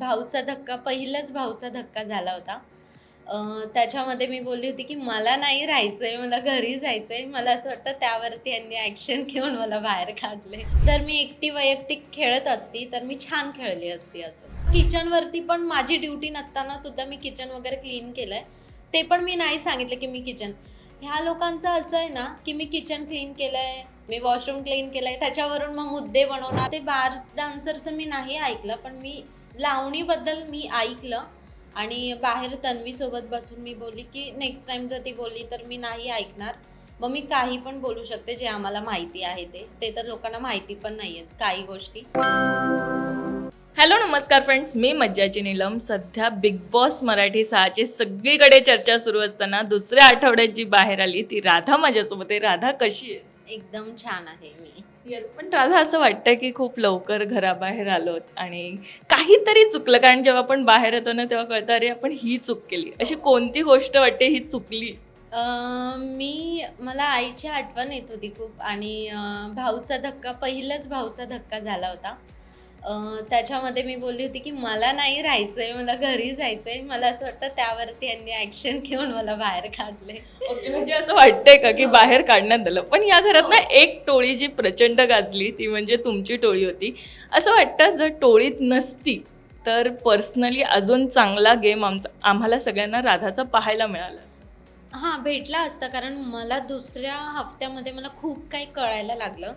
भाऊचा धक्का पहिलाच भाऊचा धक्का झाला होता. त्याच्यामध्ये मी बोलली होती, की मला नाही राहायचंय, मला घरी जायचंय. मला असं वाटतं त्यावरती यांनी ॲक्शन घेऊन मला बाहेर काढले. जर मी एकटी वैयक्तिक खेळत असती, तर मी छान खेळली असती अजून. किचनवरती पण माझी ड्युटी नसताना सुद्धा मी किचन वगैरे क्लीन केलंय. ते पण मी नाही सांगितलं, की मी किचन ह्या लोकांचं असं आहे ना, की मी किचन क्लीन केलंय, मी वॉशरूम क्लीन केलंय, त्याच्यावरून मग मुद्दे बनवणार. ते बार डान्सरचं मी नाही ऐकलं, पण मी लावणीबद्दल मी ऐकलं आणि बाहेर तन्वीसोबत बसून मी बोलली, की नेक्स्ट टाईम जर ती बोलली तर मी नाही ऐकणार. मग मी काही पण बोलू शकते जे आम्हाला माहिती आहे ते तर लोकांना माहिती पण नाही आहेत काही गोष्टी. हॅलो नमस्कार फ्रेंड्स, मी मज्जाची नीलम. सध्या बिग बॉस मराठी 6ची सगळीकडे चर्चा सुरू असताना दुसऱ्या आठवड्यात जी बाहेर आली ती राधा माझ्यासोबत आहे. राधा कशी आहेस? एकदम छान आहे मी. येस, पण राधा असं वाटतं की खूप लवकर घराबाहेर आलोत आणि काहीतरी चुकलं, कारण जेव्हा आपण बाहेर येतो ना तेव्हा कळतं अरे आपण ही चूक केली. अशी कोणती गोष्ट वाटते ही चुकली? मला आईची आठवण येत होती खूप आणि भाऊचा धक्का पहिलाच भाऊचा धक्का झाला होता. त्याच्यामध्ये मी बोलली होती, की मला नाही राहायचंय, मला घरी जायचंय. मला असं वाटतं त्यावरती यांनी ॲक्शन घेऊन मला बाहेर काढले. ओके, म्हणजे असं वाटतंय का की बाहेर काढण्यात आलं? पण या घरात ना एक टोळी जी प्रचंड गाजली ती म्हणजे तुमची टोळी होती. असं वाटतं जर टोळीत नसती तर पर्सनली अजून चांगला गेम आम्हाला सगळ्यांना राधाचा पाहायला मिळाला असता. हां, भेटला असता कारण मला दुसऱ्या हफ्त्यामध्ये मला खूप काही कळायला लागलं.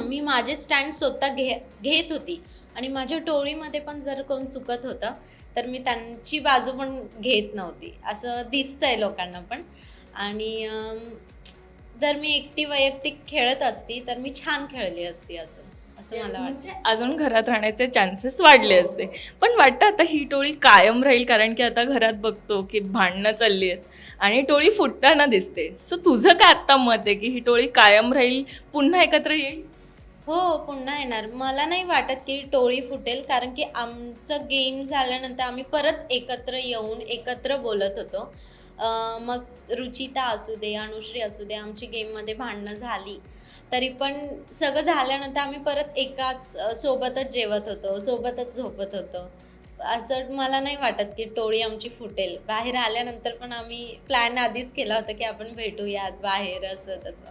मी माझे स्टँड स्वतः घेत होती आणि माझ्या टोळीमध्ये पण जर कोण चुकत होतं, तर मी त्यांची बाजू पण घेत नव्हती. असं दिसतंय लोकांना पण. आणि जर मी एकटी वैयक्तिक खेळत असती, तर मी छान खेळली असती अजून, असं मला वाटतं. म्हणजे अजून घरात राहण्याचे चान्सेस वाढले असते. पण वाटतं आता ही टोळी कायम राहील, कारण की आता घरात बघतो की भांडणं चालली आहेत आणि टोळी फुटताना दिसते. सो तुझं काय आत्ता मत आहे की ही टोळी कायम राहील, पुन्हा एकत्र येईल? हो, पुन्हा येणार. मला नाही वाटत की टोळी फुटेल कारण की आमचं गेम झाल्यानंतर आम्ही परत एकत्र येऊन एकत्र बोलत होतो. मग रुचिता असू दे, अनुश्री असू दे, आमची गेममध्ये भांडणं झाली. तरी पण सगळं झाल्यानंतर आम्ही परत एकाच सोबतच जेवत होतो, सोबतच झोपत होतो. असं मला नाही वाटत की टोळी आमची फुटेल. बाहेर आल्यानंतर पण आम्ही प्लॅन आधीच केला होता की आपण भेटूयात बाहेर असं तसं.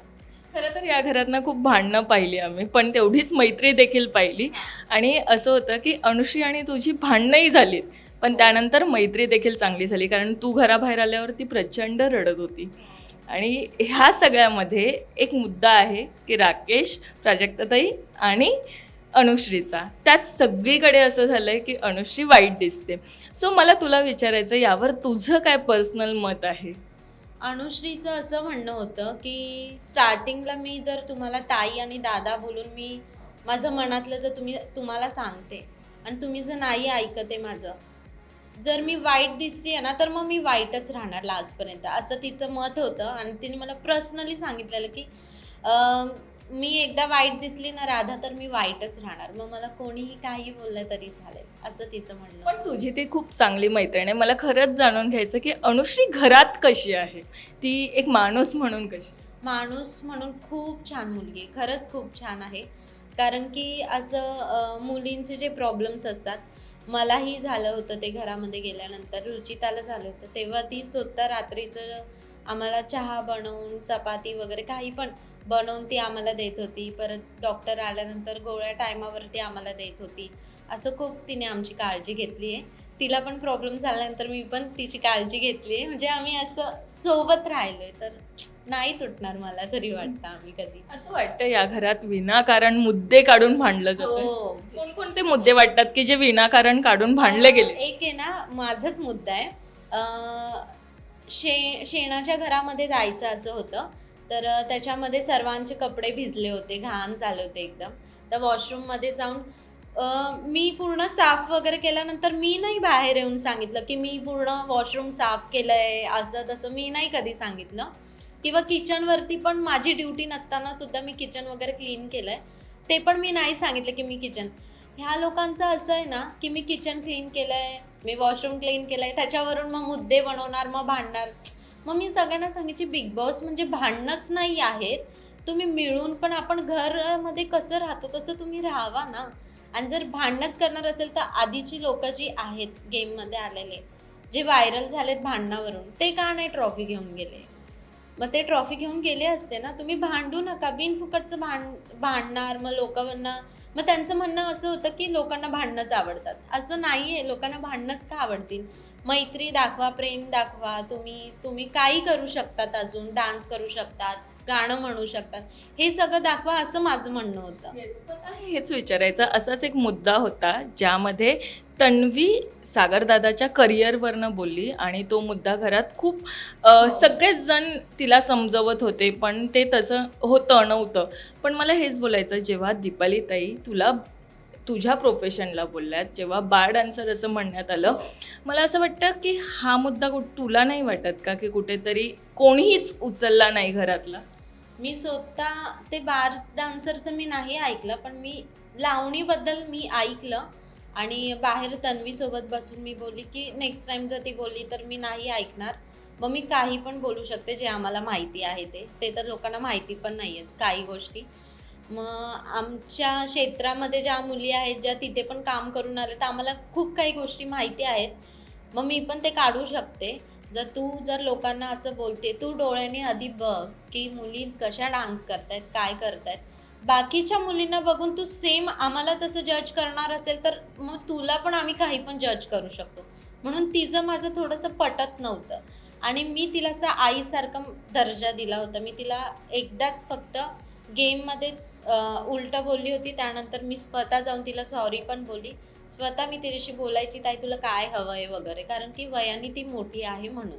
खरं तर या घरात ना खूप भांडणं पाहिली आम्ही, पण तेवढीच मैत्री देखील पाहिली. आणि असं होतं की अनुश्री आणि तुझी भांडणंही झालीत, पण त्यानंतर मैत्री देखील चांगली झाली, कारण तू घराबाहेर आल्यावर ती प्रचंड रडत होती. आणि ह्या सगळ्यामध्ये एक मुद्दा आहे की राकेश, प्राजक्ताताई आणि अनुश्रीचा. त्यात सगळीकडे असं झालं आहे की अनुश्री वाईट दिसते. सो मला तुला विचारायचं, यावर तुझं काय पर्सनल मत आहे? अनुश्रीचं असं म्हणणं होतं, की स्टार्टिंगला मी जर तुम्हाला ताई आणि दादा बोलून मी माझं मनातलं जर तुम्हाला सांगते आणि तुम्ही जर नाही ऐकत आहे माझं, जर मी वाईट दिसते ना, तर मग मी वाईटच राहणार लास्टपर्यंत, असं तिचं मत होतं. आणि तिने मला पर्सनली सांगितलेलं, की मी एकदा वाईट दिसली ना राधा, तर मी वाईटच राहणार. मग मला कोणीही काही बोललं तरी चालेल, असं तिचं म्हणणं. पण तुझी ती खूप चांगली मैत्रीण आहे. मला खरंच जाणून घ्यायचं की अनुश्री घरात कशी आहे? ती एक माणूस म्हणून कशी? माणूस म्हणून खूप छान मुलगी आहे, खरंच खूप छान आहे. कारण की असं मुलींचे जे प्रॉब्लेम्स असतात, मलाही झालं होतं ते घरामध्ये गेल्यानंतर, रुचिताला झालं होतं. तेव्हा ती स्वतः रात्रीचं आम्हाला चहा बनवून, चपाती वगैरे काही पण बनवून ती आम्हाला देत होती. परत डॉक्टर आल्यानंतर गोळ्या टायमावरती आम्हाला देत होती. असं खूप तिने आमची काळजी घेतली आहे. तिला पण प्रॉब्लेम झाल्यानंतर मी पण तिची काळजी घेतली आहे. म्हणजे आम्ही असं सोबत राहिलोय, तर नाही तुटणार मला तरी वाटतं आम्ही कधी. असं वाटतं या घरात विनाकारण मुद्दे काढून भांडलं जातं. हो. कोणकोणते मुद्दे वाटतात की जे विनाकारण काढून भांडले गेले? एक आहे ना, माझाच मुद्दा आहे. शेणाच्या घरामध्ये जायचं असं होतं. तर त्याच्यामध्ये सर्वांचे कपडे भिजले होते, घाण झाले होते एकदम. तर वॉशरूममध्ये जाऊन मी पूर्ण साफ वगैरे केल्यानंतर मी नाही बाहेर येऊन सांगितलं, की मी पूर्ण वॉशरूम साफ केलंय, असं तसं मी नाही कधी सांगितलं. किंवा किचनवरती पण माझी ड्युटी नसताना सुद्धा मी किचन वगैरे क्लीन केलंय. ते पण मी नाही सांगितलं, की मी किचन ह्या लोकांचं असं आहे ना, की मी किचन क्लीन केलंय, मी वॉशरूम क्लीन केलंय, त्याच्यावरून मग मुद्दे बनवणार, मग भांडणार. मग मी सगळ्यांना सांगायची, बिग बॉस म्हणजे भांडणंच नाही आहेत. तुम्ही मिळून पण आपण घरामध्ये कसं राहतो तसं तुम्ही राहावा ना. आणि जर भांडणंच करणार असेल तर आधीची लोक जी आहेत गेममध्ये आलेले, जे व्हायरल झालेत भांडणावरून, ते का नाही ट्रॉफी घेऊन गेले? मग ते ट्रॉफी घेऊन गेले असते ना. तुम्ही भांडू नका, बिनफुकटचं भांडणार मग लोकांना. मग त्यांचं म्हणणं असं होतं की लोकांना भांडणंच आवडतात. असं नाही आहे, लोकांना भांडणंच का आवडतील? मैत्री दाखवा, प्रेम दाखवा. तुम्ही काही करू शकतात, अजून डान्स करू शकतात, गाणं म्हणू शकतात, हे सगळं दाखवा, असं माझं म्हणणं होतं. हेच विचारायचं, असाच एक मुद्दा होता ज्यामध्ये तन्वी सागरदादाच्या करिअरवरनं बोलली आणि तो मुद्दा घरात खूप सगळेच जण तिला समजवत होते, पण ते तसं होतं नव्हतं. पण मला हेच बोलायचं, जेव्हा दीपाली ताई तुझ्या प्रोफेशनला बोलल्यात, जेव्हा बार डान्सर असं म्हणण्यात आलं, मला असं वाटतं की हा मुद्दा तुला नाही वाटत का की कुठेतरी कोणीच उचलला नाही घरातला? मी स्वतः ते बार डान्सरचं मी नाही ऐकलं, पण मी लावणीबद्दल मी ऐकलं. आणि बाहेर तन्वीसोबत बसून मी बोलली की नेक्स्ट टाइम जर ती बोलली तर मी नाही ऐकणार. मग मी काही पण बोलू शकते जे आम्हाला माहिती आहे ते तर लोकांना माहिती पण नाही आहेत काही गोष्टी. मग आमच्या क्षेत्रामध्ये ज्या मुली आहेत, ज्या तिथे पण काम करून आले, तर आम्हाला खूप काही गोष्टी माहिती आहेत. मग मी पण ते काढू शकते. जर लोकांना असं बोलते, तू डोळ्याने आधी बघ की मुली कशा डान्स करतायत, काय करतायत. बाकीच्या मुलींना बघून तू सेम आम्हाला तसं जज करणार असेल तर मग तुला पण आम्ही काही पण जज करू शकतो. म्हणून तिचं माझं थोडंसं पटत नव्हतं आणि मी तिला असं आईसारखं दर्जा दिला होता. मी तिला एकदाच फक्त गेममध्ये उलटं बोलली होती. त्यानंतर मी स्वतः जाऊन तिला सॉरी पण बोलली. स्वतः मी तिच्याशी बोलायची, ताई तुला काय हवं आहे वगैरे, कारण की वयाने ती मोठी आहे म्हणून,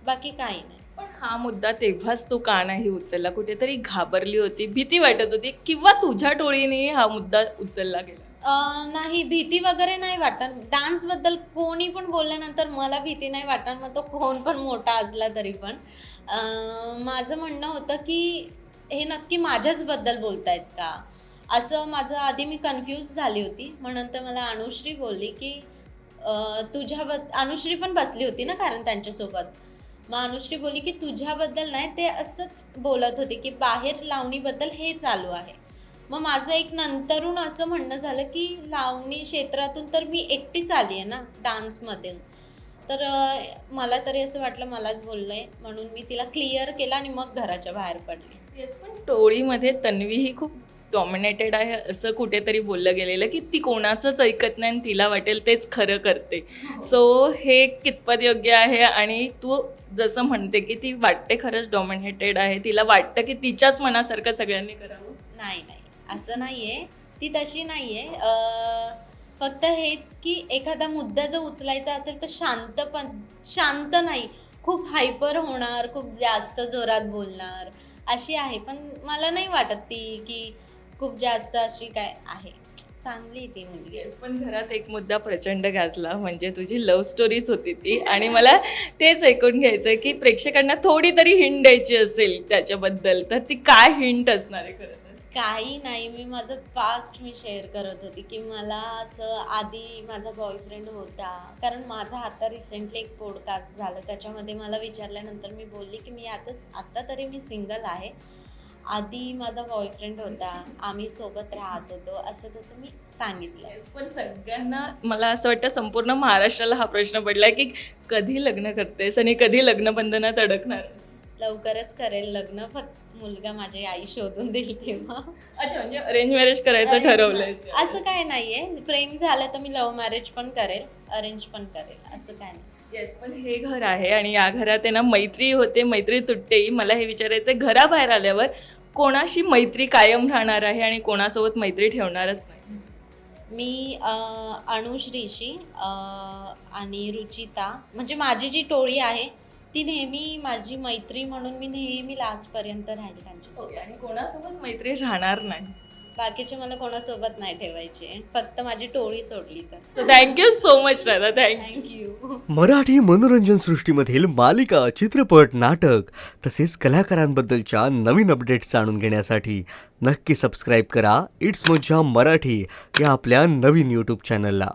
बाकी काही नाही. पण हा मुद्दा तेव्हाच तू का नाही उचलला? कुठेतरी घाबरली होती, भीती वाटत होती, किंवा तुझ्या टोळीने हा मुद्दा उचलला गेला? नाही, भीती वगैरे नाही वाटत. डान्सबद्दल कोणी पण बोलल्यानंतर मला भीती नाही वाटत, मग तो कोण पण मोठा असला तरी पण. माझं म्हणणं होतं की हे नक्की माझ्याचबद्दल बोलतायत का, असं माझं आधी मी कन्फ्यूज झाली होती. मग नंतर मला अनुश्री बोलली की अनुश्री पण बसली होती ना कारण त्यांच्यासोबत. मग अनुश्री बोलली की तुझ्याबद्दल नाही, ते असंच बोलत होते की बाहेर लावणीबद्दल हे चालू आहे. मग माझं एक नंतरून असं म्हणणं झालं की लावणी क्षेत्रातून तर मी एकटीच आली आहे ना डान्समध्ये, तर मला तरी असं वाटलं मलाच बोललंय, म्हणून मी तिला क्लिअर केलं आणि मग घराच्या बाहेर पडली. येस, पण टोळीमध्ये तन्वी ही खूप डॉमिनेटेड आहे असं कुठेतरी बोललं गेलेलं की ती कोणाचंच ऐकत नाही आणि तिला वाटेल तेच खरं करते. सो हे कितपत योग्य आहे? आणि तू जसं म्हणते की ती वाटते खरंच डॉमिनेटेड आहे, तिला वाटतं की तिच्याच मनासारखं सगळ्यांनी करावं? नाही, असं नाही आहे. ती तशी नाही आहे. फक्त हेच की एखादा मुद्दा जर उचलायचा असेल तर शांत नाही, खूप हायपर होणार, खूप जास्त जोरात बोलणार, अशी आहे. पण मला नाही वाटत ती की खूप जास्त अशी काय आहे. चांगली ती मुलगी. येस, पण घरात एक मुद्दा प्रचंड गाजला, म्हणजे तुझी लव्ह स्टोरीच होती ती. आणि मला तेच ऐकून घ्यायचं आहे की प्रेक्षकांना थोडी तरी हिंट द्यायची असेल त्याच्याबद्दल, तर ती काय हिंट असणार आहे? खरं तर काही नाही, मी माझं पास्ट मी शेअर करत होती की मला असं आधी माझा बॉयफ्रेंड होता. कारण माझा आता रिसेंटली एक पॉडकास्ट झालं, त्याच्यामध्ये मला विचारल्यानंतर मी बोलली की मी आत्ता तरी मी सिंगल आहे. आधी माझा बॉयफ्रेंड होता, आम्ही सोबत राहत होतो, असं तसं मी सांगितलं. पण सगळ्यांना, मला असं वाटतं संपूर्ण महाराष्ट्राला हा प्रश्न पडलाय की कधी लग्न करतेस आणि कधी लग्नबंधनात अडकणारस? लवकरच करेल लग्न, फक्त मुलगा माझी आई शोधून देईल तेव्हा. अच्छा, म्हणजे अरेंज मॅरेज करायचं ठरवलंय? असं काय नाहीये, प्रेम झालं तर मी लव्ह मॅरेज पण करेल, अरेंज पण करेल, असं काय नाही. येस, पण हे घर आहे आणि या घरात आहे ना, मैत्री होते, मैत्री तुटतेही. मला हे विचारायचं, घराबाहेर आल्यावर कोणाशी मैत्री कायम राहणार आहे आणि कोणासोबत मैत्री ठेवणारच नाही? मी अनुश्रीशी आणि रुचिता, म्हणजे माझी जी टोळी आहे ती नेहमी माझी मैत्री म्हणून मी नेहमी लास्टपर्यंत राहील त्यांच्यासोबत. आणि कोणासोबत मैत्री राहणार नाही? बाकीचे मला कोणासोबत नाही ठेवायचे, फक्त माझी टोळी सोडली तर. Thank you so much Radha, thank you. Marathi मनोरंजन सृष्टीमधील मालिका, चित्रपट, नाटक तसेच कलाकारांबद्दलच्या नवीन अपडेट्स जाणून घेण्यासाठी नक्की सबस्क्राईब करा इट्स मज्जा मराठी या आपल्या नवीन यूट्यूब चॅनलला.